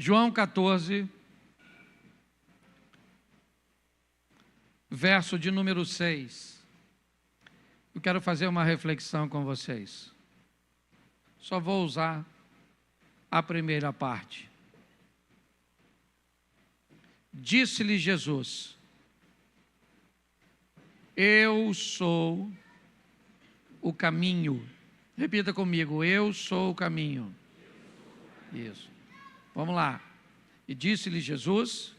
João 14, verso de número 6. Eu quero fazer uma reflexão com vocês. Só vou usar a primeira parte. Disse-lhe Jesus: eu sou o caminho. Repita comigo: eu sou o caminho. Isso. Vamos lá. E disse-lhe Jesus.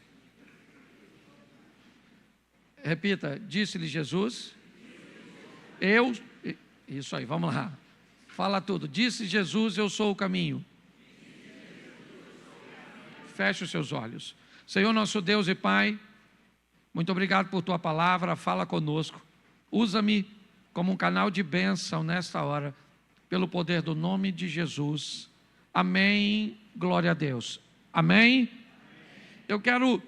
Repita: disse-lhe Jesus. Eu. Isso aí, vamos lá. Fala tudo. Disse Jesus: eu sou o caminho. Feche os seus olhos. Senhor nosso Deus e Pai, muito obrigado por tua palavra. Fala conosco. Usa-me como um canal de bênção nesta hora, pelo poder do nome de Jesus. Amém. Glória a Deus. Amém. Eu quero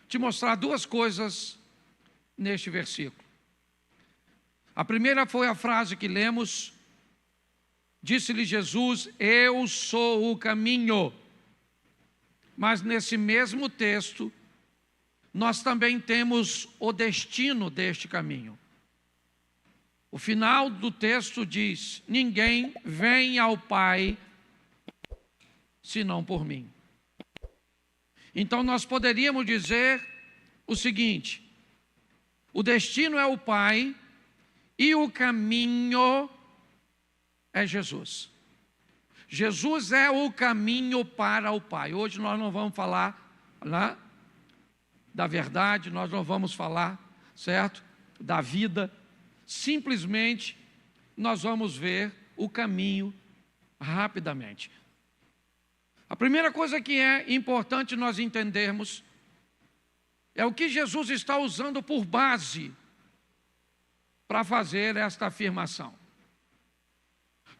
te mostrar duas coisas neste versículo. A primeira foi a frase que lemos. Disse-lhe Jesus: eu sou o caminho. Mas nesse mesmo texto, nós também temos o destino deste caminho. O final do texto diz: ninguém vem ao Pai senão por mim. Então nós poderíamos dizer o seguinte: o destino é o Pai e o caminho é Jesus. Jesus é o caminho para o Pai. Hoje nós não vamos falar da verdade, nós não vamos falar, certo, da vida. Simplesmente nós vamos ver o caminho rapidamente. A primeira coisa que é importante nós entendermos é o que Jesus está usando por base para fazer esta afirmação.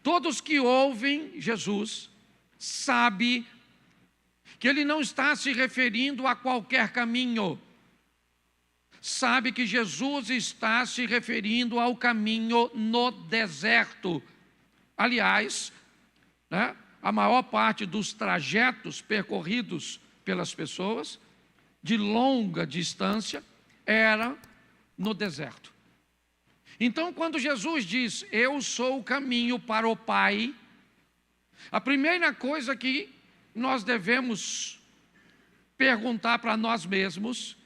Todos que ouvem Jesus sabem que ele não está se referindo a qualquer caminho. Sabe que Jesus está se referindo ao caminho no deserto. Aliás, a maior parte dos trajetos percorridos pelas pessoas de longa distância era no deserto. Então, quando Jesus diz: eu sou o caminho para o Pai, a primeira coisa que nós devemos perguntar para nós mesmos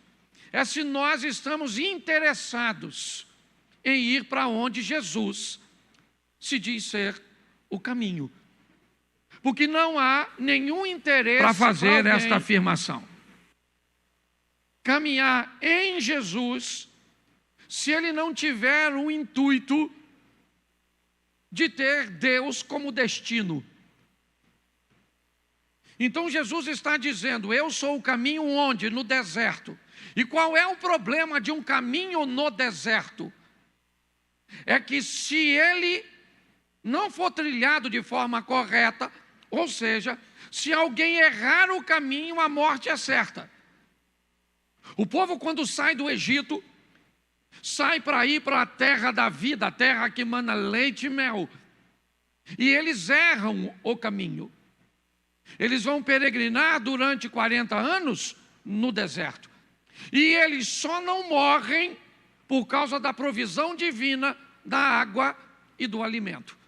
é se nós estamos interessados em ir para onde Jesus se diz ser o caminho. Porque não há nenhum interesse para fazer esta afirmação. Caminhar em Jesus, se ele não tiver o intuito de ter Deus como destino. Então Jesus está dizendo: eu sou o caminho onde? No deserto. E qual é o problema de um caminho no deserto? É que se ele não for trilhado de forma correta, ou seja, se alguém errar o caminho, a morte é certa. O povo, quando sai do Egito, sai para ir para a terra da vida, a terra que mana leite e mel. E eles erram o caminho. Eles vão peregrinar durante 40 anos no deserto. E eles só não morrem por causa da provisão divina da água e do alimento.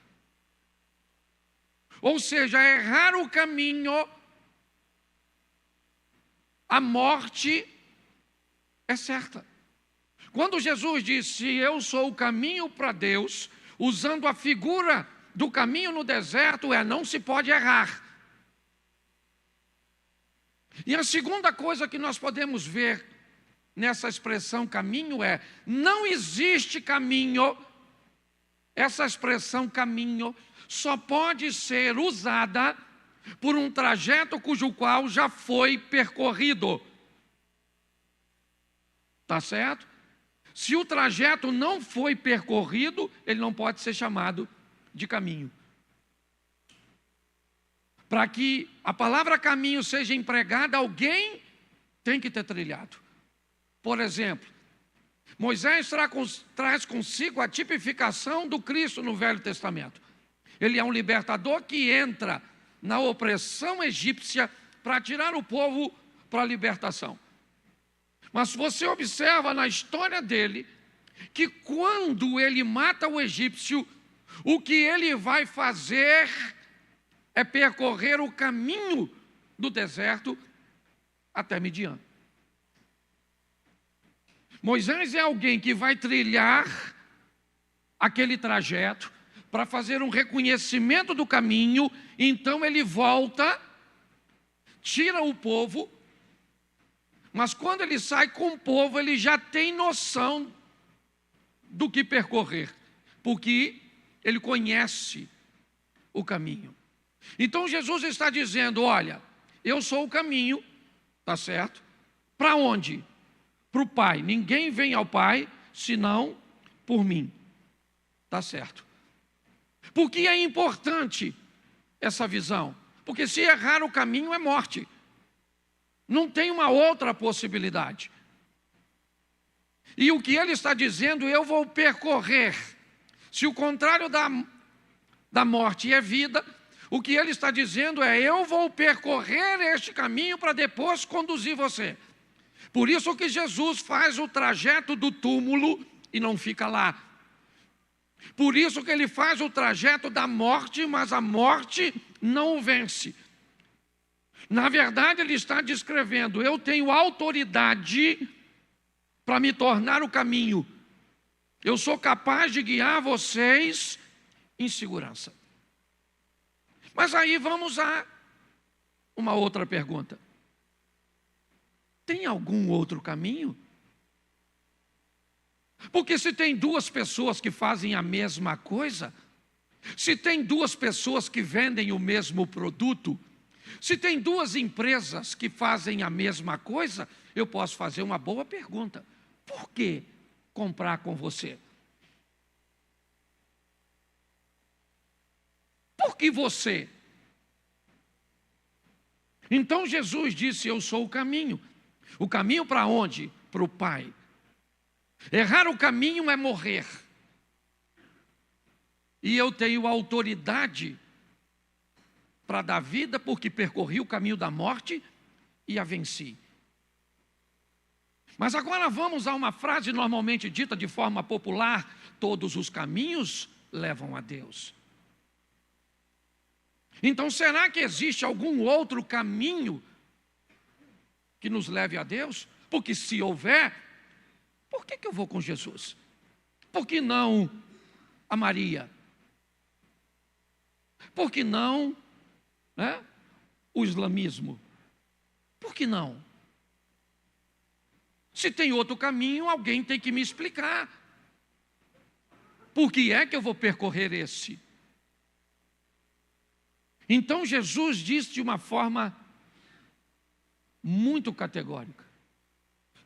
Ou seja, errar o caminho, a morte é certa. Quando Jesus disse: eu sou o caminho para Deus, usando a figura do caminho no deserto, não se pode errar. E a segunda coisa que nós podemos ver nessa expressão caminho é: não existe caminho. Essa expressão caminho só pode ser usada por um trajeto cujo qual já foi percorrido. Tá certo? Se o trajeto não foi percorrido, ele não pode ser chamado de caminho. Para que a palavra caminho seja empregada, alguém tem que ter trilhado. Por exemplo, Moisés traz consigo a tipificação do Cristo no Velho Testamento. Ele é um libertador que entra na opressão egípcia para tirar o povo para a libertação. Mas você observa na história dele que quando ele mata o egípcio, o que ele vai fazer é percorrer o caminho do deserto até Midian. Moisés é alguém que vai trilhar aquele trajeto para fazer um reconhecimento do caminho, então ele volta, tira o povo, mas quando ele sai com o povo, ele já tem noção do que percorrer, porque ele conhece o caminho. Então Jesus está dizendo, olha, eu sou o caminho, tá certo? Para onde? Para o Pai. Ninguém vem ao Pai senão por mim. Tá certo. Por que é importante essa visão? Porque se errar o caminho é morte. Não tem uma outra possibilidade. E o que ele está dizendo, eu vou percorrer. Se o contrário da morte é vida, o que ele está dizendo é, eu vou percorrer este caminho para depois conduzir você. Por isso que Jesus faz o trajeto do túmulo e não fica lá. Por isso que ele faz o trajeto da morte, mas a morte não o vence. Na verdade, ele está descrevendo, eu tenho autoridade para me tornar o caminho. Eu sou capaz de guiar vocês em segurança. Mas aí vamos a uma outra pergunta. Tem algum outro caminho? Porque se tem duas pessoas que fazem a mesma coisa, se tem duas pessoas que vendem o mesmo produto, se tem duas empresas que fazem a mesma coisa, eu posso fazer uma boa pergunta. Por que comprar com você? Por que você? Então Jesus disse, eu sou o caminho. O caminho para onde? Para o Pai. Errar o caminho é morrer. E eu tenho autoridade para dar vida, porque percorri o caminho da morte e a venci. Mas agora vamos a uma frase normalmente dita de forma popular, todos os caminhos levam a Deus. Então será que existe algum outro caminho que nos leve a Deus? Porque se houver, por que eu vou com Jesus? Por que não a Maria? Por que não o islamismo? Por que não? Se tem outro caminho, alguém tem que me explicar. Por que é que eu vou percorrer esse? Então Jesus disse de uma forma muito categórica,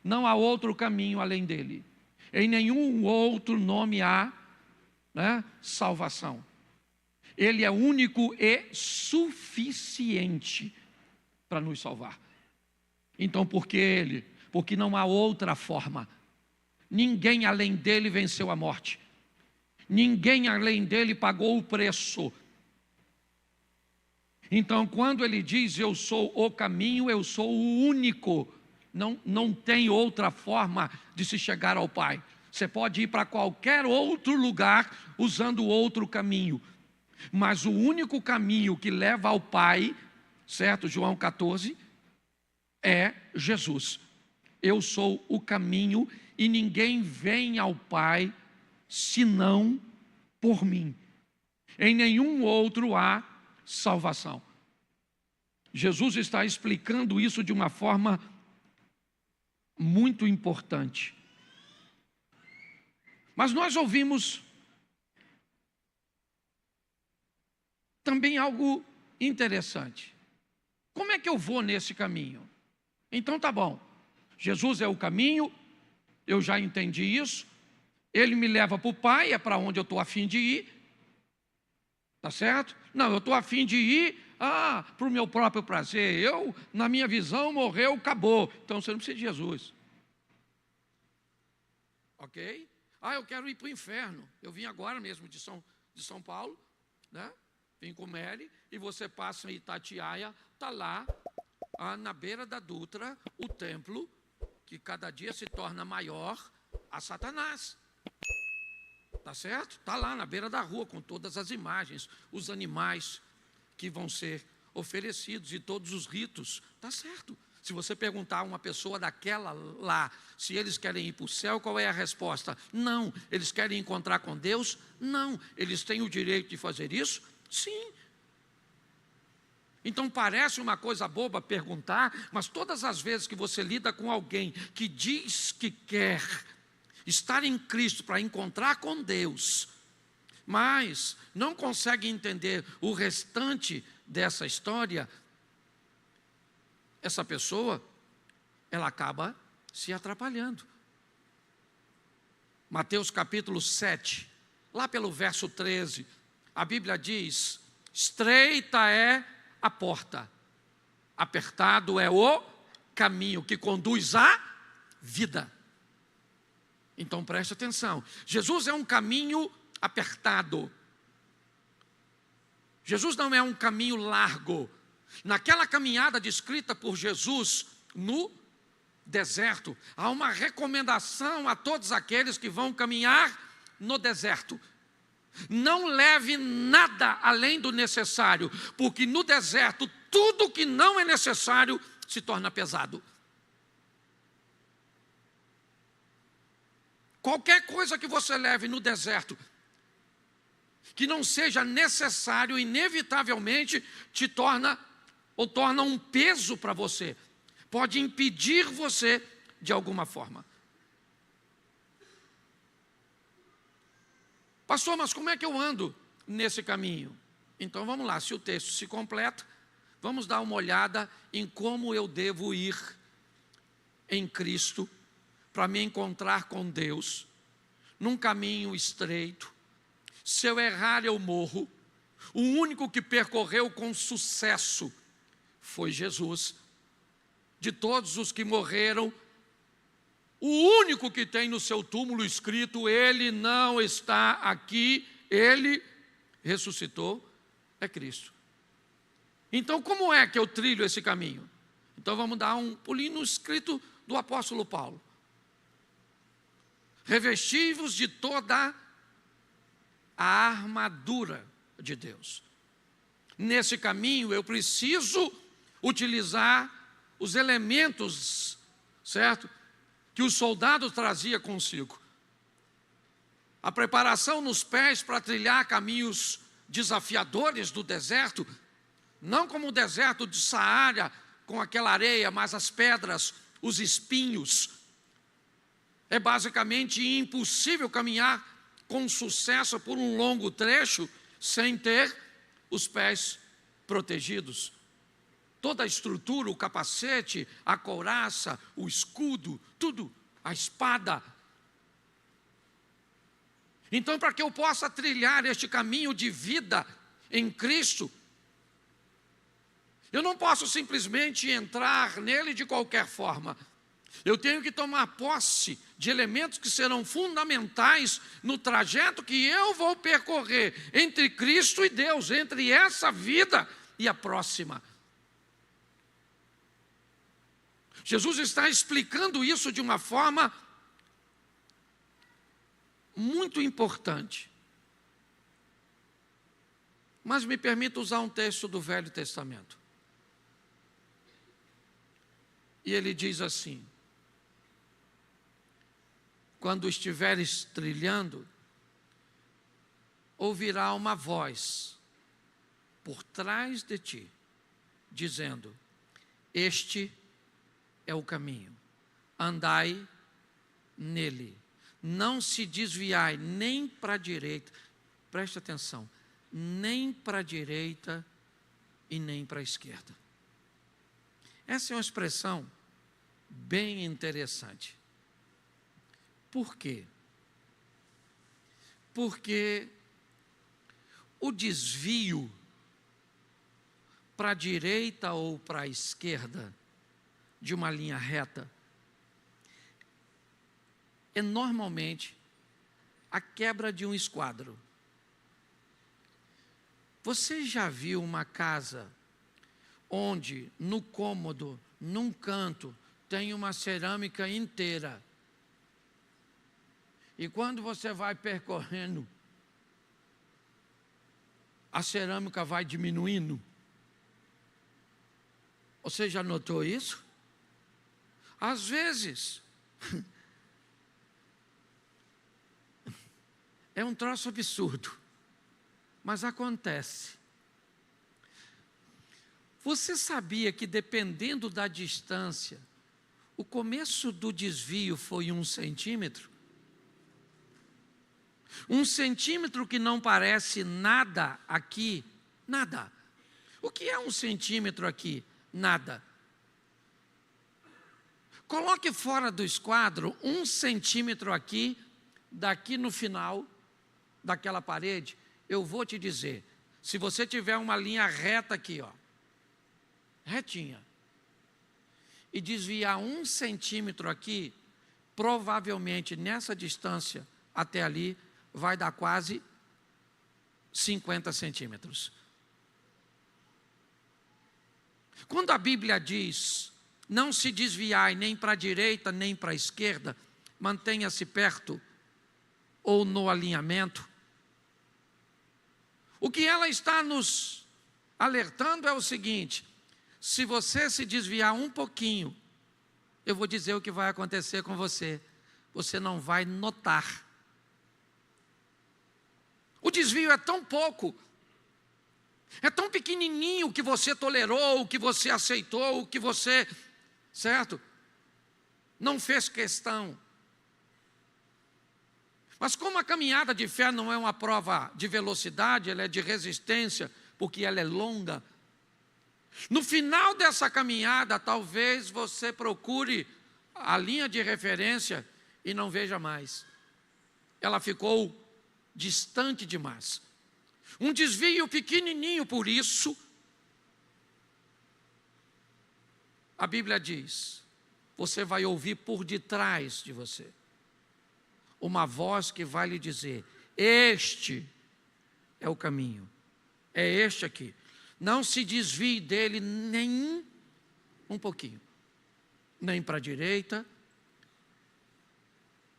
não há outro caminho além dele. Em nenhum outro nome há salvação. Ele é único e suficiente para nos salvar. Então por que ele? Porque não há outra forma. Ninguém além dele venceu a morte. Ninguém além dele pagou o preço. Então, quando ele diz, eu sou o caminho, eu sou o único, não tem outra forma de se chegar ao Pai. Você pode ir para qualquer outro lugar usando outro caminho, mas o único caminho que leva ao Pai, certo? João 14, é Jesus. Eu sou o caminho e ninguém vem ao Pai senão por mim. Em nenhum outro há salvação. Jesus está explicando isso de uma forma muito importante. Mas nós ouvimos também algo interessante. Como é que eu vou nesse caminho? Então tá bom, Jesus é o caminho, eu já entendi isso, ele me leva para o Pai, é para onde eu estou a fim de ir. Tá certo? Não, eu estou a fim de ir para o meu próprio prazer. Eu, na minha visão, morreu, acabou. Então você não precisa de Jesus. Ok? Eu quero ir para o inferno. Eu vim agora mesmo de São Paulo, né? Vim com Mary, e você passa em Itatiaia, está lá na beira da Dutra, o templo, que cada dia se torna maior, a Satanás. Tá certo? Está lá na beira da rua, com todas as imagens, os animais que vão ser oferecidos e todos os ritos. Tá certo? Se você perguntar a uma pessoa daquela lá, se eles querem ir para o céu, qual é a resposta? Não. Eles querem encontrar com Deus? Não. Eles têm o direito de fazer isso? Sim. Então parece uma coisa boba perguntar, mas todas as vezes que você lida com alguém que diz que quer estar em Cristo para encontrar com Deus, mas não consegue entender o restante dessa história, essa pessoa, ela acaba se atrapalhando. Mateus capítulo 7, lá pelo verso 13, a Bíblia diz: estreita é a porta, apertado é o caminho que conduz à vida. Então preste atenção, Jesus é um caminho apertado. Jesus não é um caminho largo. Naquela caminhada descrita por Jesus no deserto, há uma recomendação a todos aqueles que vão caminhar no deserto: não leve nada além do necessário, porque no deserto tudo que não é necessário se torna pesado. Qualquer coisa que você leve no deserto, que não seja necessário, inevitavelmente te torna um peso para você. Pode impedir você de alguma forma. Pastor, mas como é que eu ando nesse caminho? Então vamos lá, se o texto se completa, vamos dar uma olhada em como eu devo ir em Cristo para me encontrar com Deus, num caminho estreito. Se eu errar, eu morro. O único que percorreu com sucesso foi Jesus. De todos os que morreram, o único que tem no seu túmulo escrito: ele não está aqui, ele ressuscitou, é Cristo. Então como é que eu trilho esse caminho? Então vamos dar um pulinho no escrito do apóstolo Paulo: revesti-vos de toda a armadura de Deus. Nesse caminho eu preciso utilizar os elementos, certo, que o soldado trazia consigo. A preparação nos pés para trilhar caminhos desafiadores do deserto, não como o deserto de Saara, com aquela areia, mas as pedras, os espinhos. É basicamente impossível caminhar com sucesso por um longo trecho sem ter os pés protegidos. Toda a estrutura, o capacete, a couraça, o escudo, tudo, a espada. Então, para que eu possa trilhar este caminho de vida em Cristo, eu não posso simplesmente entrar nele de qualquer forma. Eu tenho que tomar posse de elementos que serão fundamentais no trajeto que eu vou percorrer entre Cristo e Deus, entre essa vida e a próxima. Jesus está explicando isso de uma forma muito importante. Mas me permita usar um texto do Velho Testamento. E ele diz assim: quando estiveres trilhando, ouvirá uma voz por trás de ti, dizendo: este é o caminho, andai nele, não se desviai nem para a direita, preste atenção, nem para a direita e nem para a esquerda. Essa é uma expressão bem interessante. Por quê? Porque o desvio para a direita ou para a esquerda de uma linha reta é normalmente a quebra de um esquadro. Você já viu uma casa onde no cômodo, num canto, tem uma cerâmica inteira. E quando você vai percorrendo, a cerâmica vai diminuindo. Você já notou isso? Às vezes, é um troço absurdo, mas acontece. Você sabia que dependendo da distância, o começo do desvio foi 1 centímetro? 1 centímetro que não parece nada aqui, nada. O que é 1 centímetro aqui? Nada. Coloque fora do esquadro 1 centímetro aqui, daqui no final daquela parede. Eu vou te dizer, se você tiver uma linha reta aqui, ó, retinha, e desviar 1 centímetro aqui, provavelmente nessa distância até ali, vai dar quase 50 centímetros. Quando a Bíblia diz, não se desviai nem para a direita nem para a esquerda, mantenha-se perto ou no alinhamento, o que ela está nos alertando é o seguinte: se você se desviar um pouquinho, eu vou dizer o que vai acontecer com você. Você não vai notar. O desvio é tão pouco, é tão pequenininho, que você tolerou, o que você aceitou, o que você, certo? Não fez questão. Mas como a caminhada de fé não é uma prova de velocidade, ela é de resistência, porque ela é longa. No final dessa caminhada, talvez você procure a linha de referência e não veja mais. Ela ficou distante demais. Um desvio pequenininho, por isso, a Bíblia diz, você vai ouvir por detrás de você uma voz que vai lhe dizer, este é o caminho, é este aqui. Não se desvie dele nem um pouquinho, nem para a direita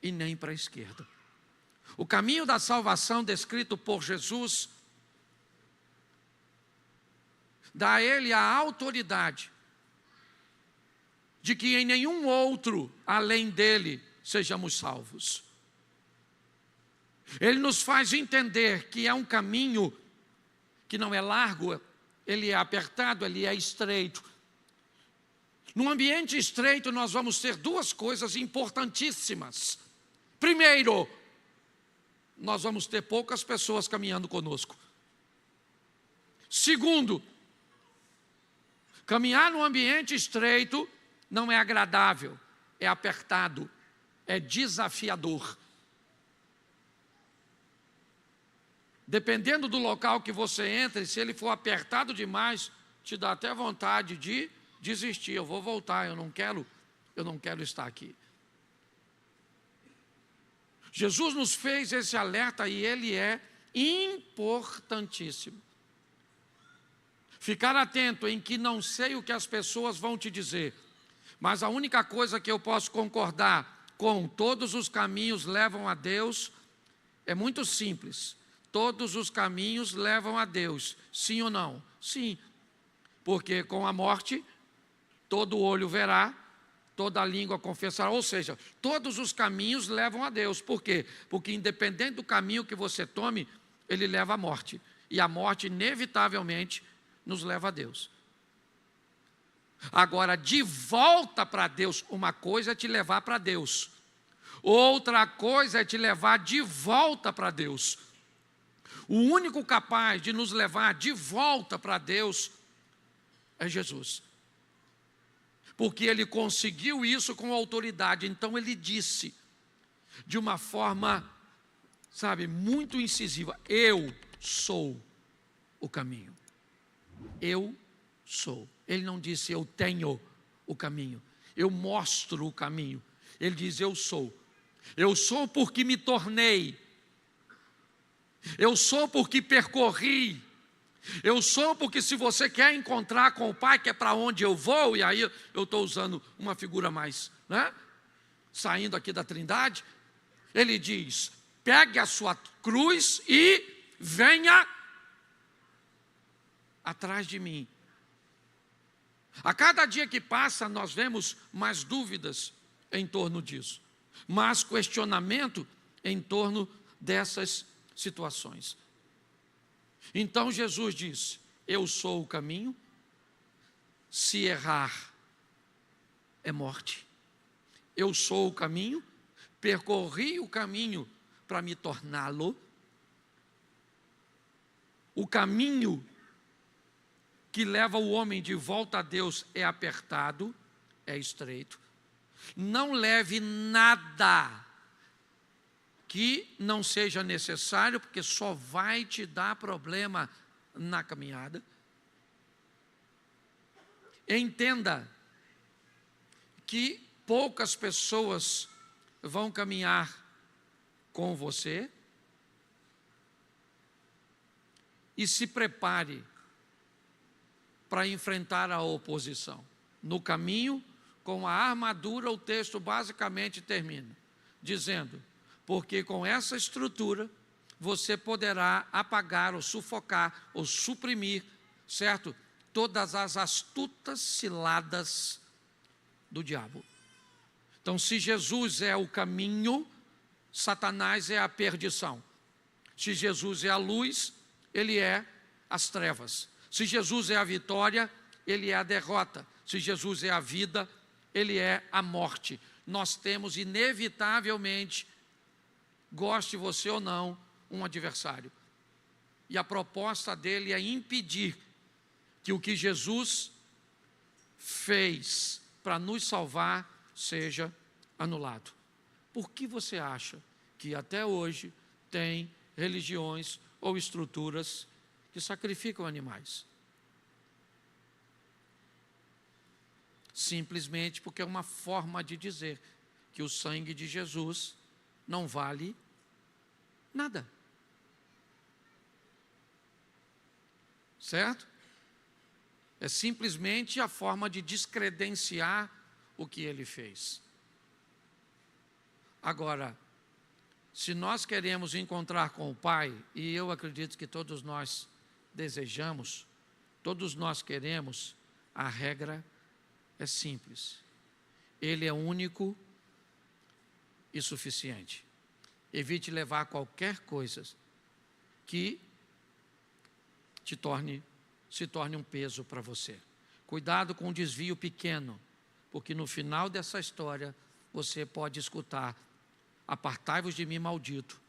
e nem para a esquerda. O caminho da salvação descrito por Jesus dá a ele a autoridade de que em nenhum outro além dele sejamos salvos. Ele nos faz entender que é um caminho que não é largo, ele é apertado, ele é estreito. Num ambiente estreito nós vamos ter duas coisas importantíssimas. Primeiro, nós vamos ter poucas pessoas caminhando conosco. Segundo, caminhar num ambiente estreito não é agradável, é apertado, é desafiador. Dependendo do local que você entre, se ele for apertado demais, te dá até vontade de desistir. Eu vou voltar, eu não quero estar aqui. Jesus nos fez esse alerta e ele é importantíssimo. Ficar atento em que não sei o que as pessoas vão te dizer, mas a única coisa que eu posso concordar com todos os caminhos levam a Deus é muito simples. Todos os caminhos levam a Deus, sim ou não? Sim, porque com a morte todo olho verá, toda língua confessará, ou seja, todos os caminhos levam a Deus. Por quê? Porque independente do caminho que você tome, ele leva à morte, e a morte inevitavelmente nos leva a Deus. Agora, de volta para Deus, uma coisa é te levar para Deus, outra coisa é te levar de volta para Deus. O único capaz de nos levar de volta para Deus é Jesus. Porque ele conseguiu isso com autoridade. Então ele disse, de uma forma, muito incisiva, eu sou o caminho. Eu sou. Ele não disse eu tenho o caminho, eu mostro o caminho. Ele diz eu sou. Eu sou porque me tornei. Eu sou porque percorri. Eu sou porque se você quer encontrar com o Pai, que é para onde eu vou, e aí eu estou usando uma figura mais, né? Saindo aqui da Trindade, ele diz: pegue a sua cruz e venha atrás de mim. A cada dia que passa, nós vemos mais dúvidas em torno disso, mais questionamento em torno dessas situações. Então Jesus diz: eu sou o caminho, se errar é morte. Eu sou o caminho, percorri o caminho para me torná-lo. O caminho que leva o homem de volta a Deus é apertado, é estreito. Não leve nada que não seja necessário, porque só vai te dar problema na caminhada. Entenda que poucas pessoas vão caminhar com você, e se prepare para enfrentar a oposição. No caminho, com a armadura, o texto basicamente termina dizendo: porque com essa estrutura você poderá apagar ou sufocar ou suprimir, certo? Todas as astutas ciladas do diabo. Então, se Jesus é o caminho, Satanás é a perdição. Se Jesus é a luz, ele é as trevas. Se Jesus é a vitória, ele é a derrota. Se Jesus é a vida, ele é a morte. Nós temos inevitavelmente, goste você ou não, um adversário. E a proposta dele é impedir que o que Jesus fez para nos salvar seja anulado. Por que você acha que até hoje tem religiões ou estruturas que sacrificam animais? Simplesmente porque é uma forma de dizer que o sangue de Jesus não vale nada. Certo? É simplesmente a forma de descredenciar o que ele fez. Agora, se nós queremos encontrar com o Pai, e eu acredito que todos nós desejamos, todos nós queremos, a regra é simples. Ele é único e suficiente. Evite levar qualquer coisa que se torne um peso para você. Cuidado com o desvio pequeno, porque no final dessa história você pode escutar: apartai-vos de mim, maldito,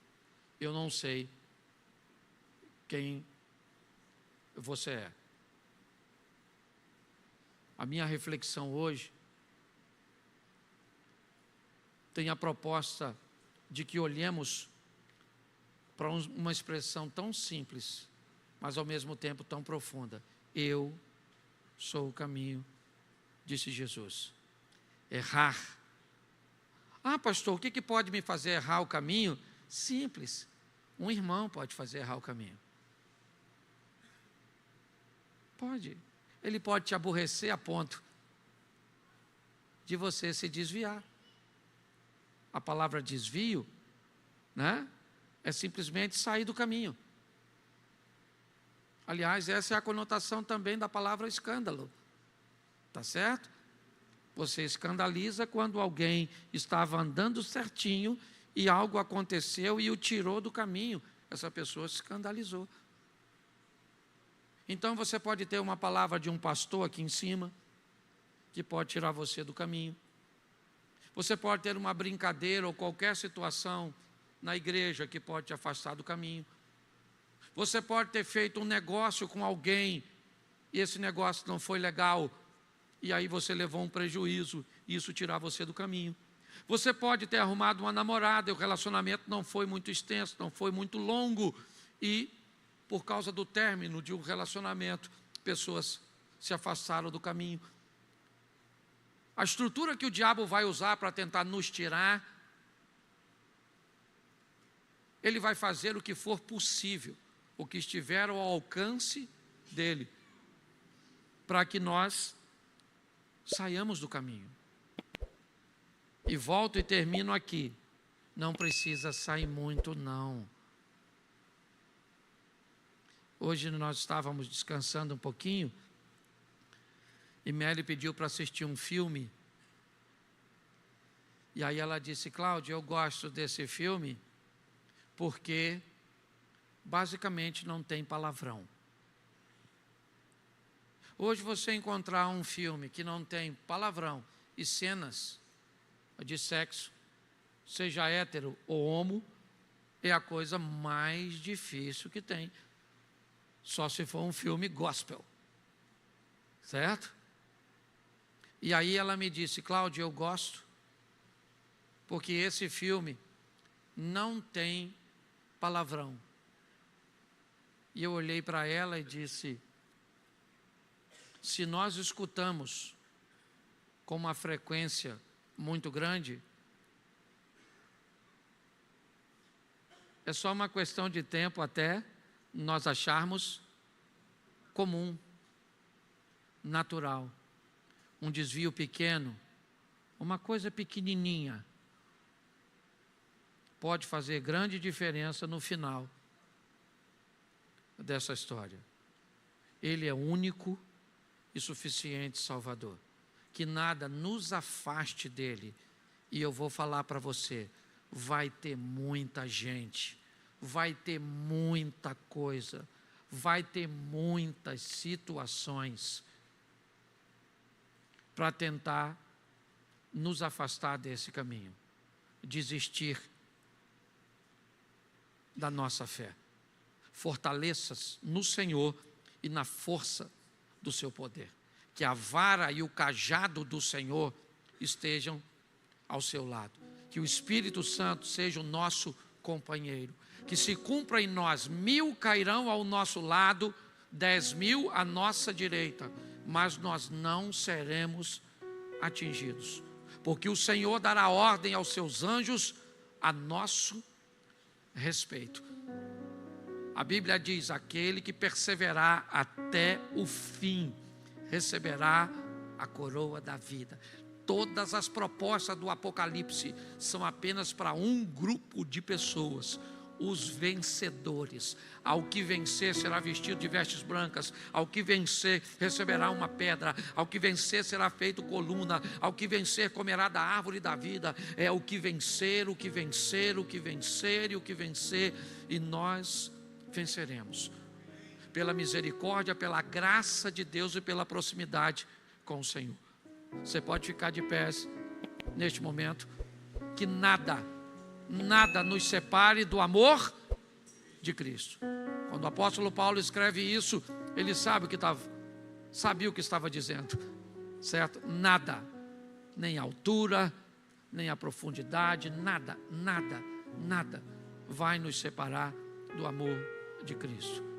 eu não sei quem você é. A minha reflexão hoje tem a proposta de que olhemos para uma expressão tão simples, mas ao mesmo tempo tão profunda. Eu sou o caminho, disse Jesus. Errar. Ah, pastor, o que pode me fazer errar o caminho? Simples. Um irmão pode fazer errar o caminho. Pode. Ele pode te aborrecer a ponto de você se desviar. A palavra desvio, né, é simplesmente sair do caminho. Aliás, essa é a conotação também da palavra escândalo. Tá certo? Você escandaliza quando alguém estava andando certinho e algo aconteceu e o tirou do caminho. Essa pessoa se escandalizou. Então você pode ter uma palavra de um pastor aqui em cima, que pode tirar você do caminho. Você pode ter uma brincadeira ou qualquer situação na igreja que pode te afastar do caminho. Você pode ter feito um negócio com alguém e esse negócio não foi legal, e aí você levou um prejuízo e isso tirar você do caminho. Você pode ter arrumado uma namorada e o relacionamento não foi muito extenso, não foi muito longo, e por causa do término de um relacionamento, pessoas se afastaram do caminho. A estrutura que o diabo vai usar para tentar nos tirar, ele vai fazer o que for possível, o que estiver ao alcance dele, para que nós saiamos do caminho. E volto e termino aqui. Não precisa sair muito, não. Hoje nós estávamos descansando um pouquinho e Meli pediu para assistir um filme. E aí ela disse: Cláudio, eu gosto desse filme porque basicamente não tem palavrão. Hoje você encontrar um filme que não tem palavrão e cenas de sexo, seja hétero ou homo, é a coisa mais difícil que tem. Só se for um filme gospel. Certo? E aí ela me disse: Cláudio, eu gosto, porque esse filme não tem palavrão. E eu olhei para ela e disse: se nós escutamos com uma frequência muito grande, é só uma questão de tempo até nós acharmos comum, natural, um desvio pequeno, uma coisa pequenininha, pode fazer grande diferença no final dessa história. Ele é único e suficiente Salvador, que nada nos afaste dele. E eu vou falar para você, vai ter muita gente, vai ter muita coisa, vai ter muitas situações para tentar nos afastar desse caminho, desistir da nossa fé. Fortaleça-se no Senhor e na força do seu poder. Que a vara e o cajado do Senhor estejam ao seu lado. Que o Espírito Santo seja o nosso companheiro. Que se cumpra em nós, 1000 cairão ao nosso lado, 10.000 à nossa direita, mas nós não seremos atingidos. Porque o Senhor dará ordem aos seus anjos a nosso respeito. A Bíblia diz: aquele que perseverar até o fim receberá a coroa da vida. Todas as propostas do Apocalipse são apenas para um grupo de pessoas: os vencedores. Ao que vencer será vestido de vestes brancas, ao que vencer receberá uma pedra, ao que vencer será feito coluna, ao que vencer comerá da árvore da vida. É o que vencer, o que vencer, o que vencer e o que vencer, e nós venceremos pela misericórdia, pela graça de Deus e pela proximidade com o Senhor. Você pode ficar de pés neste momento. Que nada nos separe do amor de Cristo. Quando o apóstolo Paulo escreve isso, ele sabia o que estava dizendo, certo? Nada, nem a altura, nem a profundidade, nada vai nos separar do amor de Cristo.